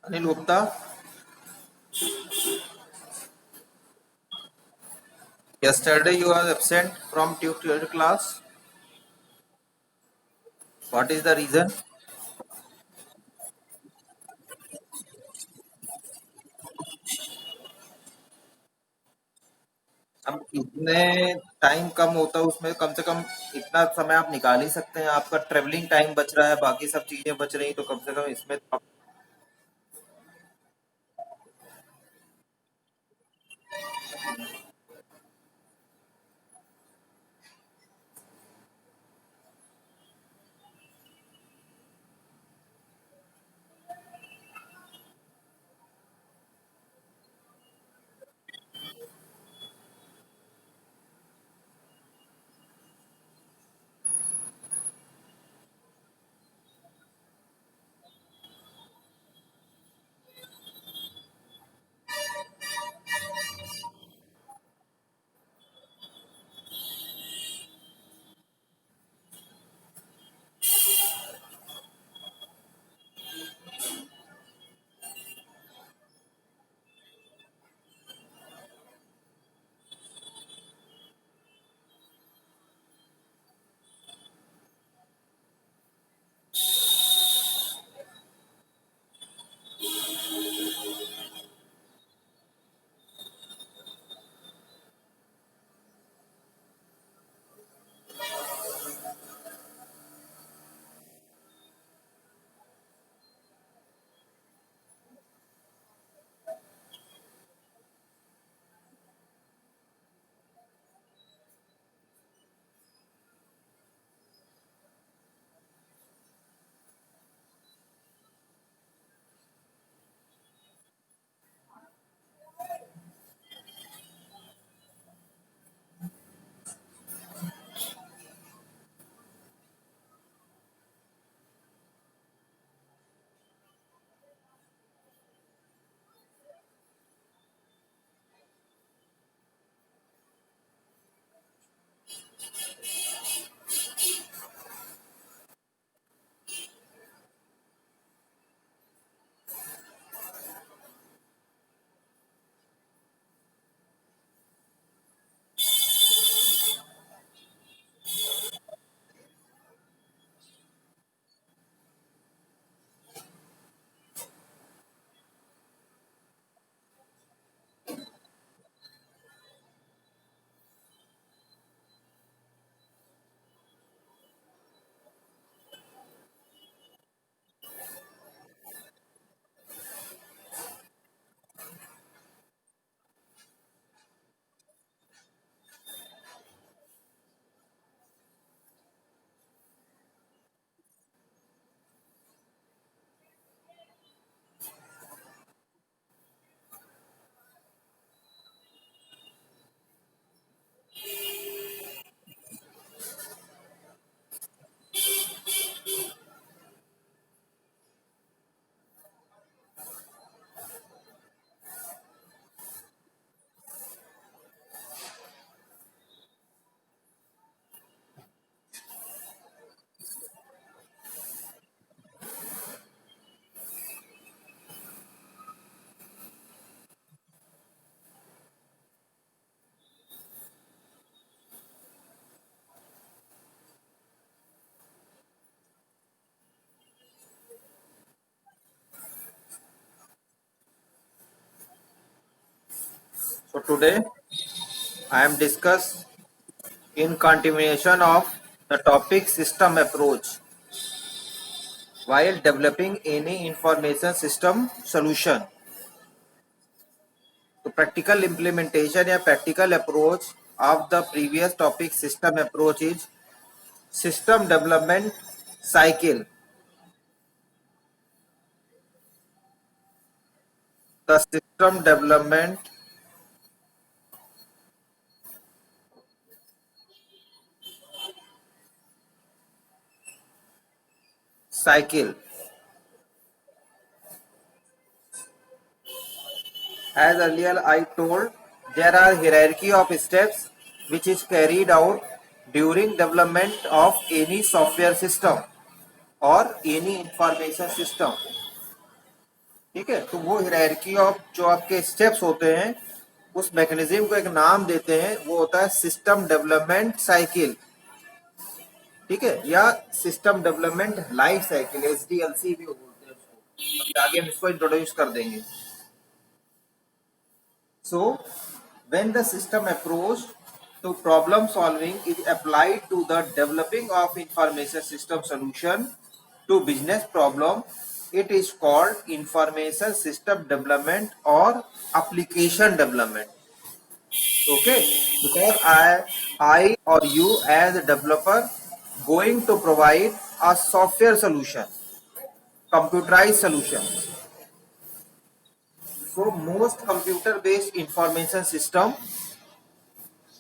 Anil Gupta, yesterday you are absent from tutor class. What is the reason? अब इतने time कम होता है उसमें कम से कम इतना समय आप निकाल ही सकते हैं। आपका ट्रेवलिंग टाइम बच रहा है, बाकी सब चीजें बच रही तो कम से कम इसमें तो आप। So today I am discuss in continuation of the topic system approach while developing any information system solution. तो practical implementation या practical approach of the previous topic system approach is system development cycle. The system development cycle, as earlier I told, there are hierarchy of steps which is carried out during development of any software system or any information system. ठीक है, तो वो hierarchy of जो आपके steps होते हैं उस mechanism को एक नाम देते हैं, वो होता है सिस्टम डेवलपमेंट साइकिल। ठीक है, या system development life cycle, SDLC भी बोलते हैं उसको। अभी आगे हम इसको इंट्रोड्यूस कर देंगे। So, when the system approach to problem solving is applied to the developing of information system solution to business problem, it is called information system development or application development. Okay, because I or you as a developer going to provide a software solution, computerized solution. So most computer-based information system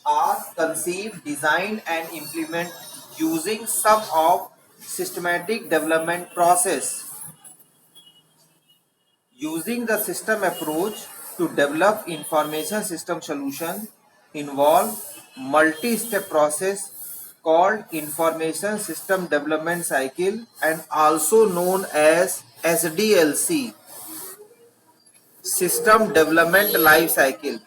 are conceived, designed and implemented using some of systematic development process. Using the system approach to develop information system solution involve multi-step process called information system development cycle and also known as SDLC, system development life cycle.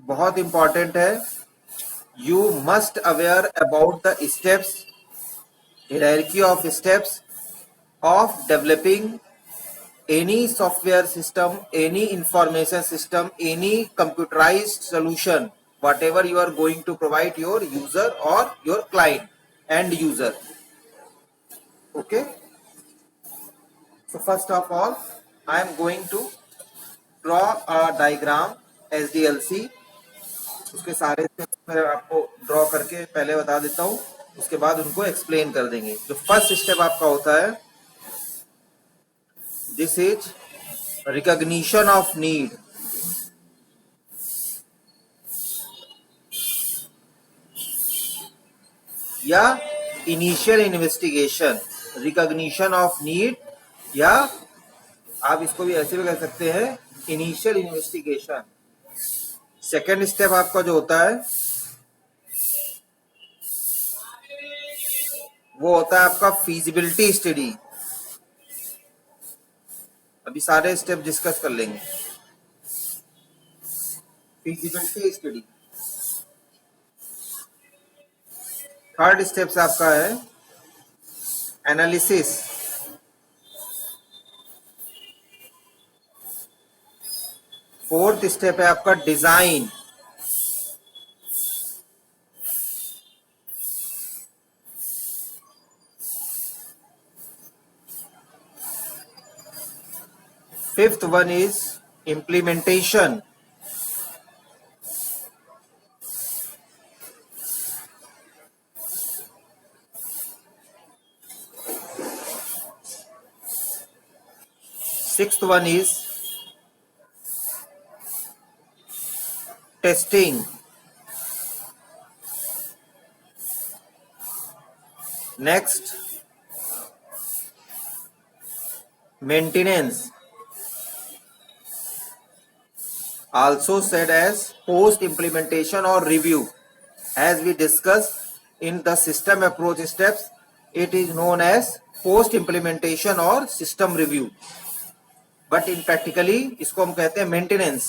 बहुत important है। You must aware about the steps, hierarchy of steps of developing any software system, any information system, any computerized solution, whatever you are going to provide your user or your client and user. Okay, so first of all I am going to draw a diagram SDLC। उसके सारे steps मैं आपको draw करके पहले बता देता हूँ, उसके बाद उनको एक्सप्लेन कर देंगे। जो फर्स्ट स्टेप आपका होता है, this is recognition of need. या initial investigation, recognition of need, या आप इसको भी ऐसे भी कह सकते हैं इनिशियल इन्वेस्टिगेशन। सेकेंड स्टेप आपका जो होता है वो होता है आपका फीजिबिलिटी स्टडी। अभी सारे स्टेप डिस्कस कर लेंगे। Feasibility study. थर्ड स्टेप आपका है एनालिसिस। फोर्थ स्टेप है आपका design. Fifth one is implementation. Sixth one is testing. Next maintenance, also said as post implementation or review. As we discussed in the system approach steps, it is known as post implementation or system review, but in practically इसको हम कहते हैं maintenance.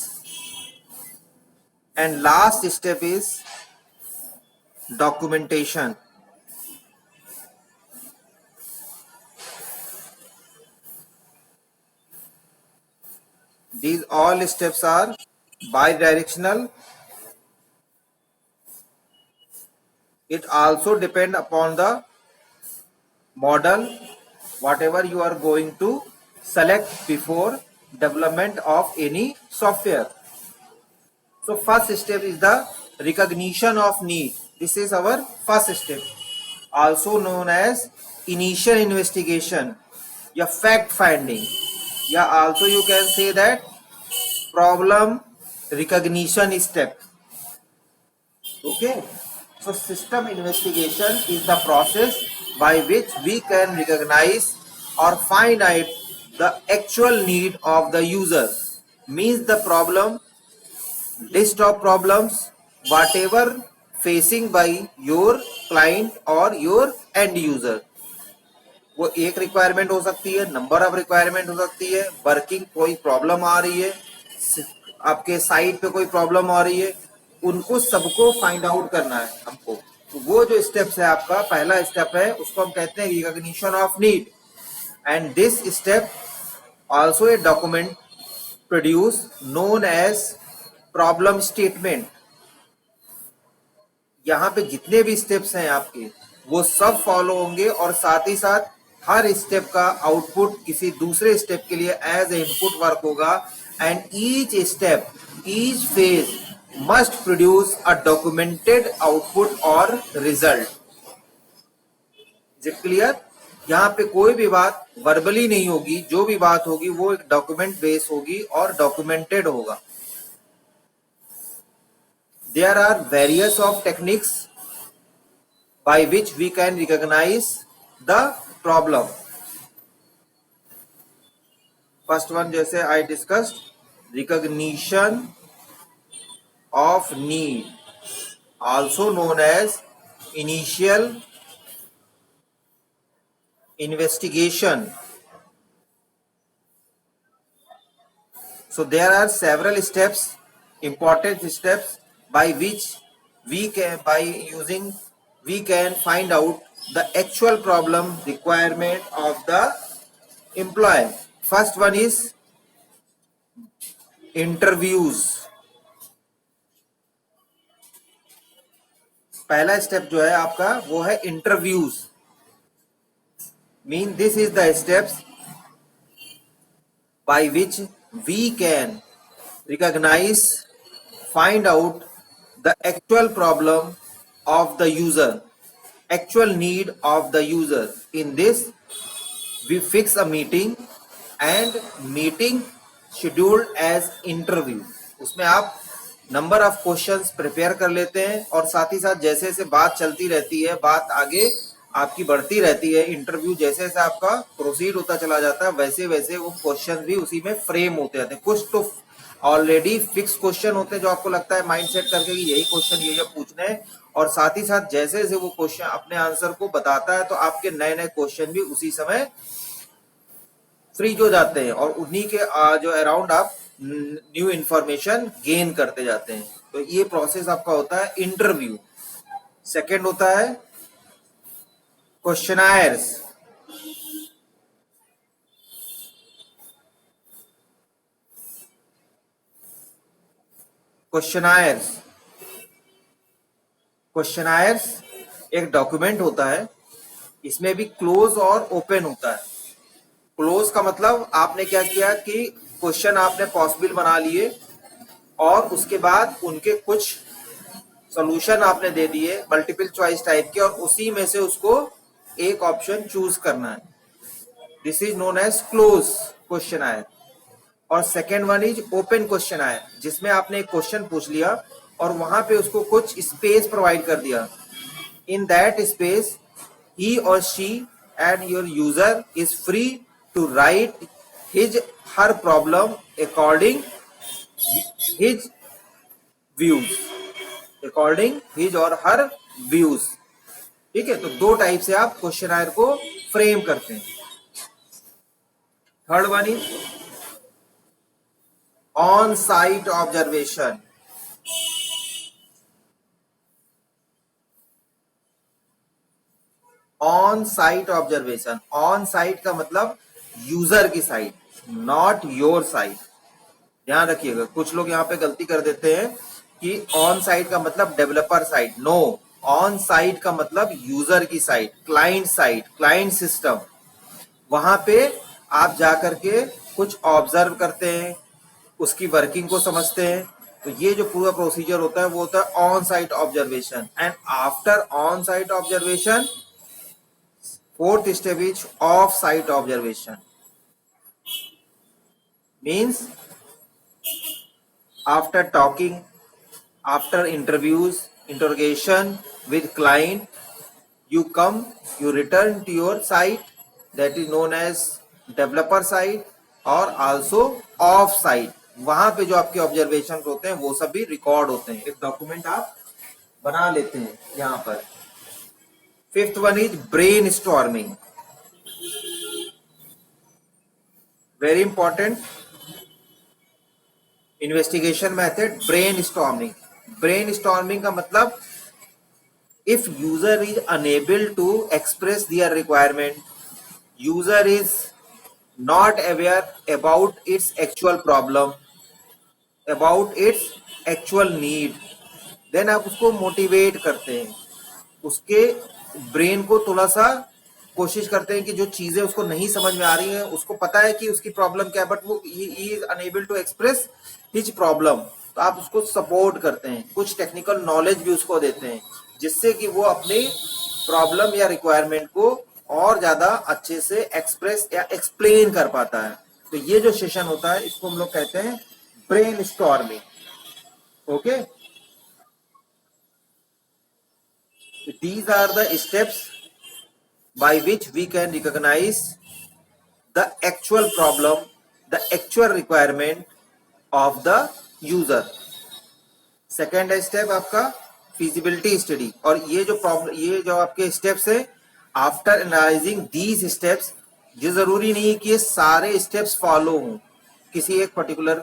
And last step is documentation. These all steps are bidirectional. It also depend upon the model whatever you are going to select before development of any software. So first step is the recognition of need. This is our first step, also known as initial investigation या fact finding, या also you can say that problem recognition step. Okay, so system investigation is the process by which we can recognize or find out the actual need of the user, means the problem, list of problems, whatever facing by your client or your end user. वो एक requirement हो सकती है, number of requirement हो सकती है, working कोई problem आ रही है, आपके साइट पे कोई प्रॉब्लम आ रही है, उनको सबको फाइंड आउट करना है हमको। तो वो जो स्टेप्स है, आपका पहला स्टेप है, उसको हम कहते हैं recognition of need. And this step also a document produce known as problem statement. यहाँ पे जितने भी स्टेप्स हैं आपके, वो सब फॉलो होंगे और साथ ही साथ हर स्टेप का आउटपुट किसी दूसरे स्टेप के लिए एज ए इनपुट वर्क होगा। And each step, each phase must produce a documented output और रिजल्ट। Is it clear? यहाँ पे कोई भी बात वर्बली नहीं होगी, जो भी बात होगी वो एक डॉक्यूमेंट बेस होगी और डॉक्यूमेंटेड होगा। There are various of techniques by which we can recognize the problem. First one, जैसे I discussed, recognition of need, also known as initial investigation. So there are several steps, important steps by which we can find out the actual problem requirement of the employee. First one is interviews. पहला step जो है आपका वो है interviews. Mean this is the steps by which we can recognize, find out the actual problem of the user, actual need of the user. In this, we fix a meeting and meeting scheduled as interview. उसमें आप number of questions prepare कर लेते हैं और साथ ही साथ जैसे जैसे बात चलती रहती है, बात आगे आपकी बढ़ती रहती है, इंटरव्यू जैसे जैसे आपका प्रोसीड होता चला जाता है, वैसे वैसे वो क्वेश्चन भी उसी में फ्रेम होते जाते हैं। कुछ तो ऑलरेडी फिक्स क्वेश्चन होते हैं जो आपको लगता है माइंड सेट करके कि यही क्वेश्चन ये पूछना है, और साथ ही साथ जैसे जैसे वो क्वेश्चन अपने आंसर को बताता है तो आपके नए नए क्वेश्चन भी उसी समय फ्रीज हो जाते हैं और उन्हीं के जो अराउंड आप न्यू इंफॉर्मेशन गेन करते जाते हैं। तो ये प्रोसेस आपका होता है इंटरव्यू। सेकंड होता है क्वेश्चनायर्स। क्वेश्चनायर्स एक डॉक्यूमेंट होता है, इसमें भी क्लोज और ओपन होता है। क्लोज का मतलब आपने क्या किया कि क्वेश्चन आपने पॉसिबल बना लिए और उसके बाद उनके कुछ सॉल्यूशन आपने दे दिए मल्टीपल चॉइस टाइप के, और उसी में से उसको एक ऑप्शन चूज करना है। This is known as close questionnaire. और second one is open questionnaire, जिसमें आपने एक क्वेश्चन पूछ लिया और वहां पे उसको कुछ स्पेस प्रोवाइड कर दिया। In that space he or she and your user is free to write his her problem according his views, according his or her views। ठीक है, तो दो टाइप से आप क्वेश्चनायर को फ्रेम करते हैं। Third one is on site observation. On site observation, on site का मतलब यूजर की साइट, नॉट योर साइट। ध्यान रखिएगा, कुछ लोग यहाँ पे गलती कर देते हैं कि ऑन साइट का मतलब developer site. No, on site का मतलब यूजर की site, client site, client system. वहां पे आप जाकर के कुछ ऑब्जर्व करते हैं, उसकी वर्किंग को समझते हैं। तो ये जो पूरा प्रोसीजर होता है वो होता है on site observation. And after on site observation, fourth step is off site observation. Means after talking, after interviews, interrogation with client, you return to your site, that is known as developer site or also off site। वहां पे जो आपके observation होते हैं वो सब भी record होते हैं, एक डॉक्यूमेंट आप बना लेते हैं यहाँ पर। Fifth one is brain storming, very important investigation method brain storming. Brain storming का मतलब if user is unable to express their requirement, user is not aware about its actual problem, about its actual need, then आप उसको motivate करते हैं, उसके brain को थोड़ा सा कोशिश करते हैं कि जो चीजें उसको नहीं समझ में आ रही हैं, उसको पता है कि उसकी प्रॉब्लम क्या है बट वो ही is unable to express his problem, तो आप उसको सपोर्ट करते हैं, कुछ टेक्निकल नॉलेज भी उसको देते हैं जिससे कि वो अपनी प्रॉब्लम या रिक्वायरमेंट को और ज्यादा अच्छे से एक्सप्रेस या एक्सप्लेन कर पाता है। तो ये जो सेशन होता है इसको हम लोग कहते हैं brain storming. Okay, these are the steps by which we can recognize the actual problem, the actual requirement of the user। Second step आपका फिजिबिलिटी स्टडी, और ये जो प्रॉब्लम, ये जो आपके स्टेप्स है, आफ्टर एनालाइजिंग दीज स्टेप्स, ये जरूरी नहीं है कि ये सारे स्टेप्स फॉलो हों किसी एक पर्टिकुलर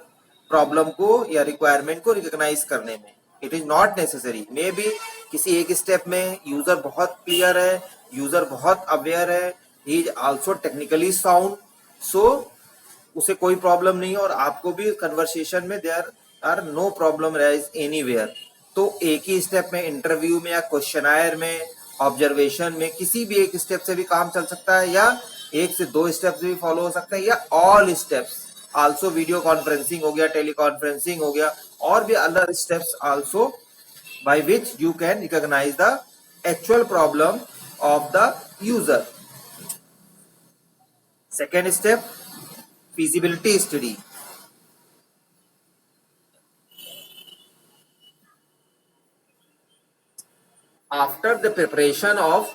प्रॉब्लम को या रिक्वायरमेंट को रिकॉग्नाइज करने में, it is not necessary. May be किसी एक स्टेप में यूजर बहुत क्लियर है, यूजर बहुत अवेयर है, he is also technically sound, so उसे कोई प्रॉब्लम नहीं है और आपको भी कन्वर्सेशन में there are no problem rise anywhere. तो एक ही स्टेप में, इंटरव्यू में या क्वेश्चनायर में, ऑब्जर्वेशन में, किसी भी एक स्टेप से भी काम चल सकता है, या एक से दो स्टेप्स भी फॉलो हो सकते हैं, या all steps also, video conferencing हो गया, टेली कॉन्फ्रेंसिंग हो गया, और भी other steps also by which you can recognize the actual problem of the user। Second step, feasibility study। After the preparation of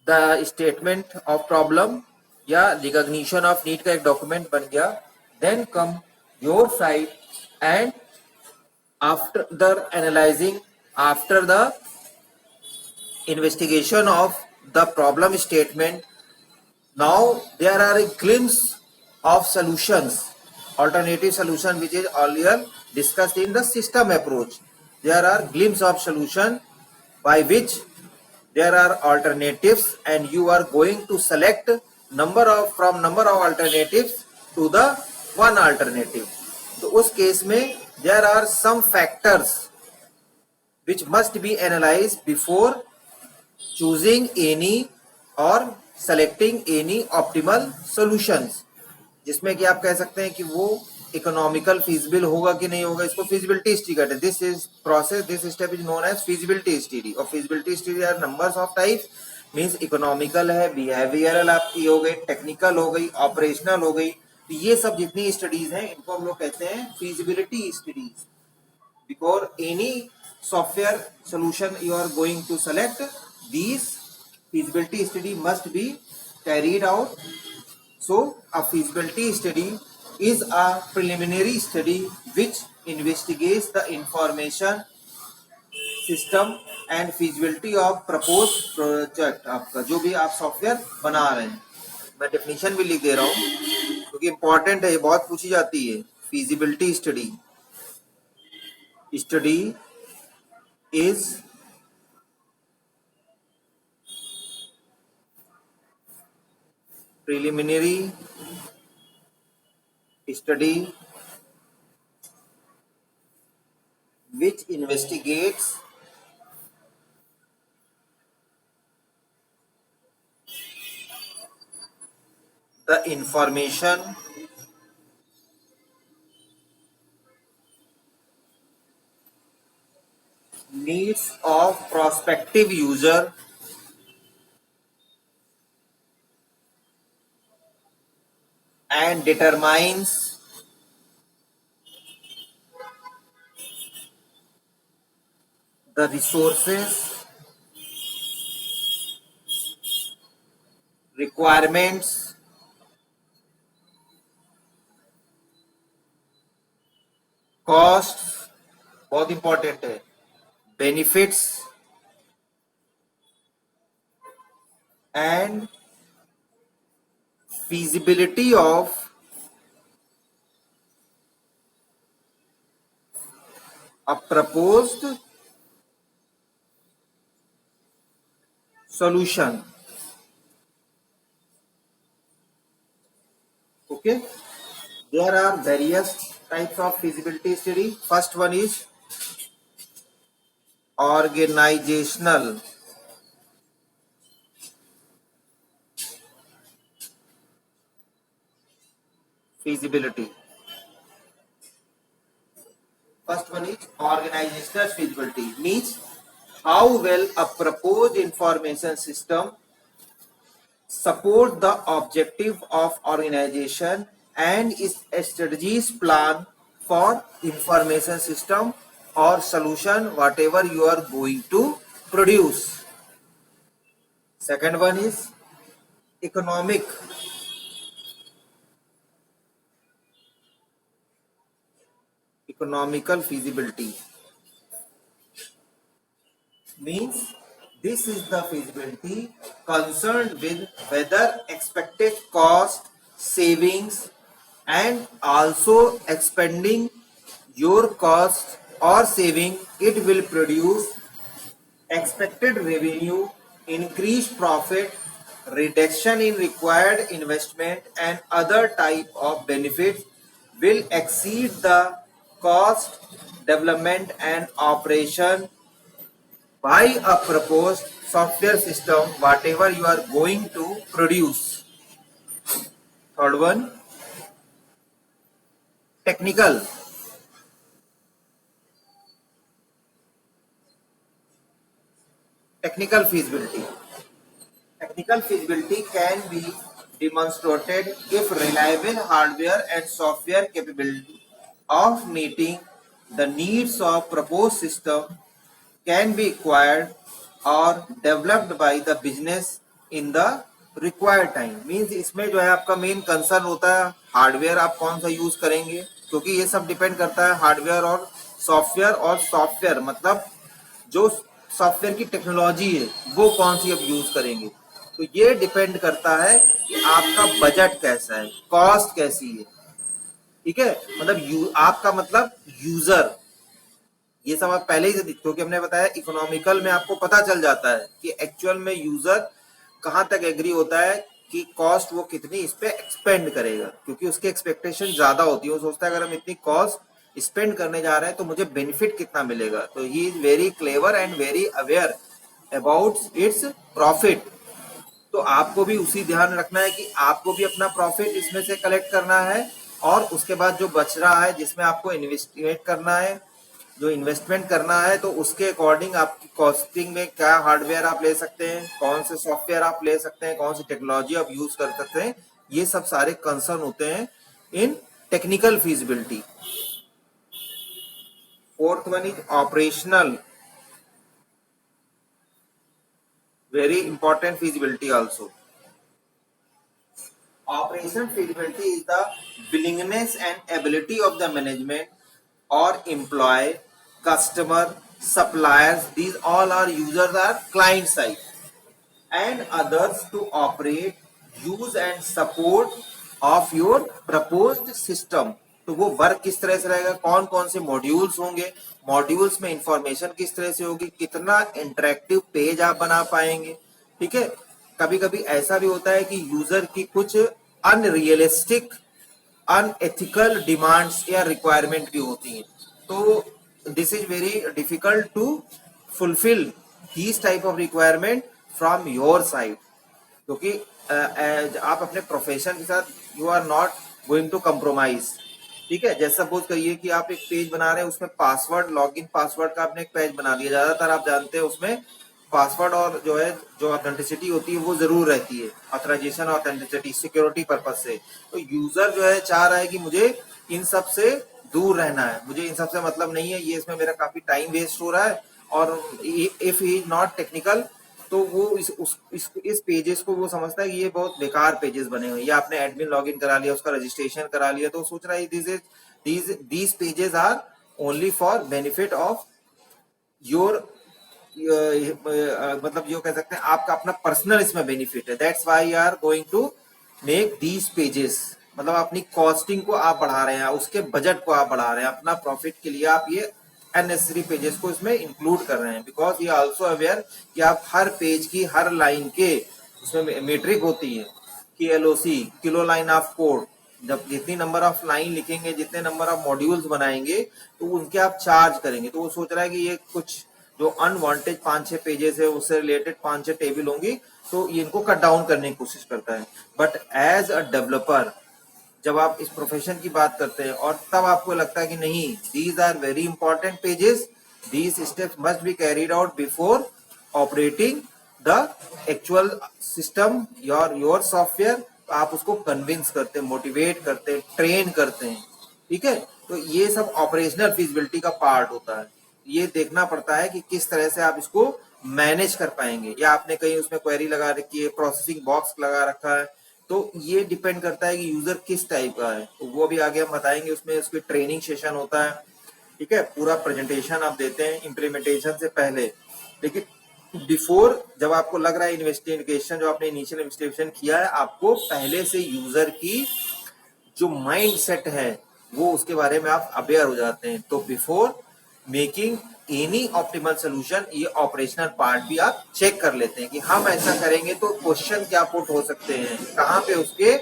the statement of problem या recognition of need का एक document बन गया, then come your side and after the analyzing, after the investigation of the problem statement, now there are a glimpse of solutions, alternative solution which is earlier discussed in the system approach. There are glimpse of solution by which there are alternatives and you are going to select number of alternatives to the one alternative। तो उस case में there are some factors which must be analyzed before choosing any or selecting any optimal solutions, जिसमें कि आप कह सकते हैं कि वो इकोनॉमिकल फिजिबल होगा कि नहीं होगा, इसको फिजिबिलिटी स्टडी कहते हैं। This is process, this step is known as feasibility study. और feasibility study are numbers of types, means economical है, बिहेवियरल आपकी हो गई, टेक्निकल हो गई, ऑपरेशनल हो गई, तो ये सब जितनी स्टडीज हैं इनको हम लोग कहते हैं feasibility studies. Because any software solution you are going to select, these feasibility study must be carried out। So a feasibility study is a preliminary study which investigates the information system and feasibility of proposed project। आपका जो भी आप software बना रहे हैं, मैं definition भी लिख दे रहा हूँ क्योंकि इंपॉर्टेंट है, ये बहुत पूछी जाती है। feasibility study is preliminary study which investigates the information needs of prospective user and determines the resources, requirements, costs, बहुत इंपॉर्टेंट है, benefits and feasibility of a proposed solution. Okay, there are various types of feasibility study. First one is organizational feasibility. First one is organizational feasibility, means how well a proposed information system support the objective of organization and its strategies plan for information system or solution whatever you are going to produce. Second one is economic economical feasibility, means this is the feasibility concerned with whether expected cost savings and also expanding your cost or saving it will produce expected revenue, increased profit, reduction in required investment and other type of benefits will exceed the cost development and operation by a proposed software system whatever you are going to produce. Third one, technical technical feasibility. Technical feasibility can be demonstrated if reliable hardware and software capability of meeting the needs of proposed system can be acquired or developed by the business in the required time. Means इसमें जो है आपका main concern होता है hardware आप कौन सा use करेंगे, क्योंकि ये सब डिपेंड करता है हार्डवेयर और सॉफ्टवेयर मतलब जो सॉफ्टवेयर की टेक्नोलॉजी है वो कौन सी अब यूज करेंगे। तो ये डिपेंड करता है कि आपका बजट कैसा है, कॉस्ट कैसी है, ठीक है। मतलब आपका मतलब यूजर, ये सब आप पहले ही से क्योंकि हमने बताया इकोनॉमिकल में आपको पता चल जाता है कि एक्चुअल में यूजर कहां तक एग्री होता है कि कॉस्ट वो कितनी इस पे एक्सपेंड करेगा, क्योंकि उसकी एक्सपेक्टेशन ज्यादा होती है। वो सोचता है अगर हम इतनी कॉस्ट स्पेंड करने जा रहे हैं तो मुझे बेनिफिट कितना मिलेगा। तो he is very clever and very aware about its profit. तो आपको भी उसी ध्यान रखना है कि आपको भी अपना प्रॉफिट इसमें से कलेक्ट करना है और उसके बाद जो बच रहा है जिसमें आपको इन्वेस्टमेंट करना है, जो इन्वेस्टमेंट करना है तो उसके अकॉर्डिंग आपकी कॉस्टिंग में क्या हार्डवेयर आप ले सकते हैं, कौन से सॉफ्टवेयर आप ले सकते हैं, कौन सी टेक्नोलॉजी आप यूज कर सकते हैं, ये सब सारे कंसर्न होते हैं इन technical feasibility. Fourth one is operational, very important feasibility also. Operation feasibility is the willingness and ability of the management or employee, customer, suppliers, these all are users are client side and others to operate, use and support of your proposed system. तो वो work किस तरह से रहेगा, कौन कौन से modules होंगे, मॉड्यूल्स में इंफॉर्मेशन किस तरह से होगी, कितना इंटरेक्टिव पेज आप बना पाएंगे, ठीक है। कभी कभी ऐसा भी होता है कि यूजर की कुछ अनरियलिस्टिक अनएथिकल डिमांड्स या रिक्वायरमेंट भी होती हैं, तो this is very difficult to fulfil these type of requirement from your side, क्योंकि आप अपने प्रोफेशन के साथ you are not going to compromise, ठीक है। जैसा सपोज करिए कि आप एक पेज बना रहे हैं, उसमें पासवर्ड लॉगिन पासवर्ड का आपने एक पेज बना दिया, ज्यादातर आप जानते हैं उसमें पासवर्ड और जो है जो ऑथेंटिसिटी होती है वो जरूर रहती है, ऑथराइजेशन ऑथेंटिसिटी सिक्योरिटी पर्पज से। तो यूजर जो है चाह रहा है कि मुझे इन सब से दूर रहना है, मुझे इन सब से मतलब नहीं है, ये इसमें मेरा काफी टाइम वेस्ट हो रहा है, और if he is not technical तो वो इस पेजेस को वो समझता है कि ये बहुत बेकार पेजेस बने हुए, या आपने एडमिन लॉगिन करा लिया, उसका रजिस्ट्रेशन करा लिया, तो सोच रहा है these pages are only for benefit of your मतलब यो कह सकते हैं आपका अपना पर्सनल इसमें बेनिफिट है। That's why you are going to make these pages, मतलब अपनी कॉस्टिंग को आप बढ़ा रहे हैं, उसके बजट को आप बढ़ा रहे हैं, अपना प्रॉफिट के लिए आप ये अननेसेसरी पेजेस को इसमें इंक्लूड कर रहे हैं। बिकॉज ये ऑल्सो अवेयर कि आप हर पेज की हर लाइन के उसमें मेट्रिक होती है कि LOC kilo line of code, जब जितनी नंबर ऑफ लाइन लिखेंगे, जितने नंबर ऑफ मॉड्यूल्स बनाएंगे तो उनके आप चार्ज करेंगे। तो वो सोच रहा है कि ये कुछ जो अनवांटेड 5-6 पेजेस है उससे रिलेटेड 5-6 टेबल होंगी तो ये इनको कट डाउन करने की कोशिश करता है। बट एज अ डेवलपर जब आप इस प्रोफेशन की बात करते हैं और तब आपको लगता है कि नहीं, these are very important pages, these steps must be carried out before operating the actual system your software, आप उसको कन्विंस करते हैं, मोटिवेट करते हैं, ट्रेन करते हैं। ठीक है, तो ये सब ऑपरेशनल फिजिबिलिटी का पार्ट होता है। ये देखना पड़ता है कि किस तरह से आप इसको मैनेज कर पाएंगे, या आपने कहीं उसमें क्वेरी लगा रखी है, प्रोसेसिंग बॉक्स लगा रखा है, तो ये डिपेंड करता है कि यूजर किस टाइप का है। तो वो भी आगे हम बताएंगे, उसमें उसकी ट्रेनिंग सेशन होता है। ठीक है, पूरा प्रेजेंटेशन आप देते हैं इम्प्लीमेंटेशन से पहले। लेकिन बिफोर जब आपको लग रहा है इन्वेस्टिगेशन, जो आपने इनिशियल इन्वेस्टिगेशन किया है, आपको पहले से यूजर की जो माइंड सेट है वो उसके बारे में आप अवेयर हो जाते हैं। तो before making any optimal solution, ये ऑपरेशनल पार्ट भी आप चेक कर लेते हैं कि हम ऐसा करेंगे तो क्वेश्चन क्या पुट हो सकते हैं, कहाँ पे उसके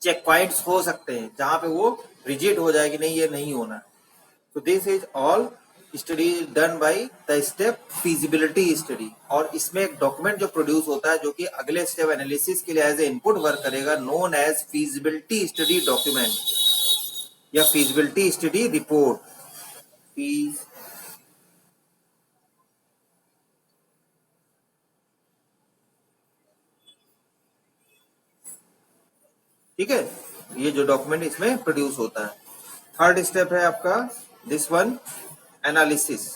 चेक पॉइंट्स हो सकते हैं जहां पे वो रिजिड हो जाएगी, नहीं ये नहीं होना। तो this is all study done by the step feasibility study. और इसमें एक डॉक्यूमेंट जो प्रोड्यूस होता है जो कि अगले स्टेप एनालिसिस के लिए एज ए इनपुट वर्क करेगा, known as feasibility study document या फीजिबिलिटी स्टडी रिपोर्ट। ठीक है, ये जो डॉक्यूमेंट इसमें प्रोड्यूस होता है। थर्ड स्टेप है आपका this one, analysis.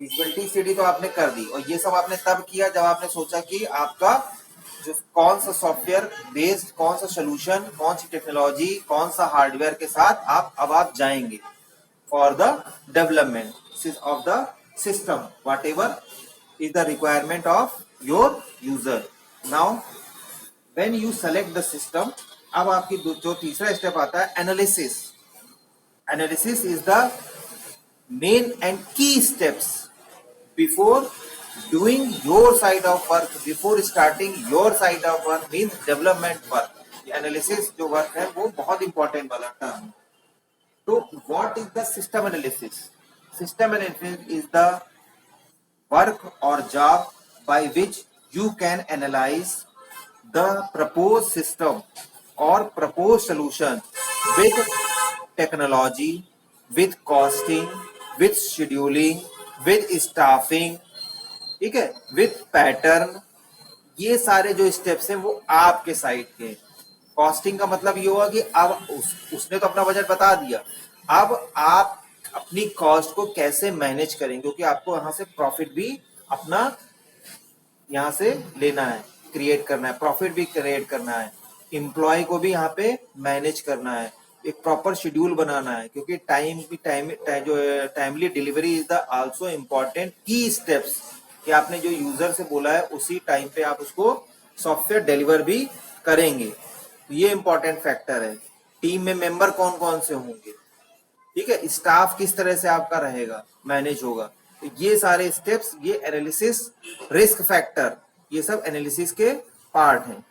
Feasibility study तो आपने कर दी, और ये सब आपने तब किया जब आपने सोचा कि आपका जो कौन सा सॉफ्टवेयर बेस्ड, कौन सा सोल्यूशन, कौन सी टेक्नोलॉजी, कौन सा हार्डवेयर के साथ आप जाएंगे for the development of the system, what ever is the requirement of your user. Now when you select the system, अब आपकी जो तीसरा स्टेप आता है analysis. Analysis is the main and key steps before doing your side of work, before starting your side of work means development work। Analysis जो work है वो बहुत इंपॉर्टेंट वाला टर्म। तो what is the system analysis? System analysis is the work or job by which you can analyze the proposed system or proposed solution with technology, with costing, with scheduling, with staffing, ठीक है, with pattern। ये सारे जो steps हैं वो आपके side के। Costing का मतलब ये हुआ कि अब उसने तो अपना बजट बता दिया, अब आप अपनी कॉस्ट को कैसे मैनेज करेंगे, क्योंकि आपको यहाँ से प्रॉफिट भी अपना यहाँ से लेना है, क्रिएट करना है, प्रॉफिट भी क्रिएट करना है, एम्प्लॉय को भी यहाँ पे मैनेज करना है, एक प्रॉपर शेड्यूल बनाना है, क्योंकि जो timely delivery is the also important की स्टेप्स, कि आपने जो यूजर से बोला है उसी टाइम पे आप उसको सॉफ्टवेयर डिलीवर भी करेंगे। ये इंपॉर्टेंट फैक्टर है। टीम में मेंबर कौन कौन से होंगे, ठीक है, स्टाफ किस तरह से आपका रहेगा, मैनेज होगा। तो ये सारे स्टेप्स, ये एनालिसिस, रिस्क फैक्टर, ये सब एनालिसिस के पार्ट हैं।